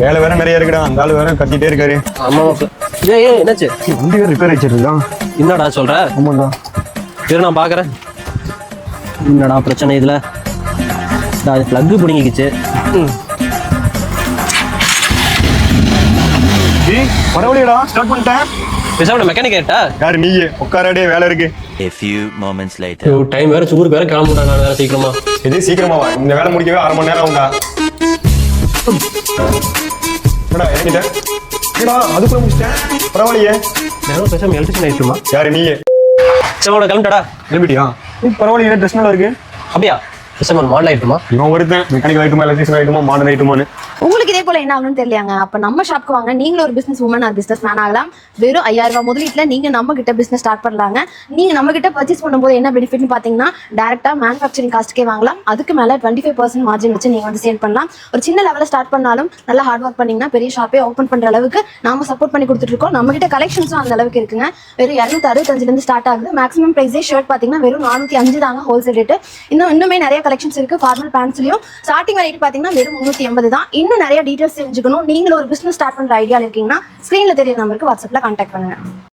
வேலை வேற நிறைய இருக்குடா. அந்த ஆளு வேற கத்திட்டே இருக்காரு. ஆமா ஏய் என்னாச்சு? வண்டி வேற ரிப்பேர் வச்சிருக்கான். என்னடா சொல்ற? ஆமாண்டா. இரு நான் பாக்குறேன். என்னடா பிரச்சனை இதுல? பிளக் பிடிங்கிக்கிச்சு. பரவாயில்லடா, ஸ்டார்ட் பண்ணிட்டேன். பேசாம மெக்கானிக் கேட்டா? யாரு நீயே? உட்காராடே, வேலை இருக்கு. A few moments later. Time வேற சுகருக்கு வேற கிளம்பிட்டாங்க. நான் வேற சீக்கிரமா. இது சீக்கிரமா வா. இந்த வேலை முடிக்கவே 1/2 மணி நேரம் ஆகும்டா. என்னடா இறங்கிட்டேன்? என்னடா அதுக்குள்ள முடிச்சிட்டேன். பரவாயில்லையே. நேரம் பேசாம எலக்ட்ரிஷன் ஆயிடுமா? யாரு நீயே? பேசாம கிளம்பிட்டடா. கிளம்பிட்டியா? பரவாயில்லையே, ட்ரெஸ் நல்லா இருக்கு. அப்படியா? பேசாம மாடல் ஆயிட்டுமா? இவன் ஒருத்தன் மெக்கானிக் ஆயிட்டுமா, எலக்ட்ரிஷன் ஆயிட்டுமா, மாடர்ன் ஆயிட்டுமான்னு. உங்களுக்கு இதே போல என்ன ஆகணும்னு தெரியலையாங்க? அப்ப நம்ம ஷாப்க்கு வாங்க. நீங்களும் ஒரு business woman or business man ஆகலாம். வெறும் 5000 ரூபாய் முதலீட்டுல நீங்க நம்ம கிட்ட பிசினஸ் ஸ்டார்ட் பண்ணலாங்க. நீங்க நம்ம கிட்ட பர்ச்சேஸ் பண்ணும்போது என்ன பெனிஃபிட்னு பாத்தீங்கன்னா, டைரக்டா மேனுஃபேக்சரிங் காஸ்ட்கே வாங்கலாம். அதுக்கு மேல 25% மார்ஜின் வச்சு நீங்க வந்து சேல் பண்ணலாம். ஒரு சின்ன லெவலில் ஸ்டார்ட் பண்ணாலும் நல்லா ஹார்ட் ஒர்க் பண்ணீங்கன்னா பெரிய ஷாப்பே ஓப்பன் பண்ற அளவுக்கு நாம சப்போர்ட் பண்ணி கொடுத்துட்டு இருக்கோம். நம்ம கிட்ட கலெக்ஷன்ஸும் அந்த அளவுக்கு இருக்குங்க. வெறும் 265 இருந்து ஸ்டார்ட் ஆகுது. மேக்ஸிமம் பிரைஸே ஷர்ட் பாத்தீங்கன்னா வெறும் 405 தாங்க ஹோல்சேல் ரேட்டு. இன்னுமே நிறைய கலெக்ஷன்ஸ் இருக்கு. ஃபார்மல் பேண்ட்ஸ்லயும் ஸ்டார்டிங் ரேட் பாத்தீங்கன்னா வெறும் 380 தான். இன்னும் நிறைய டீடைல்ஸ் தெரிஞ்சுக்கணும். நீங்களும் ஒரு பிசினஸ் ஸ்டார்ட் பண்ற ஐடியா இருக்கீங்கன்னா ஸ்கிரீன்ல தெரிய நம்பருக்கு வாட்ஸ்அப்ல கான்டாக்ட் பண்ணுங்க.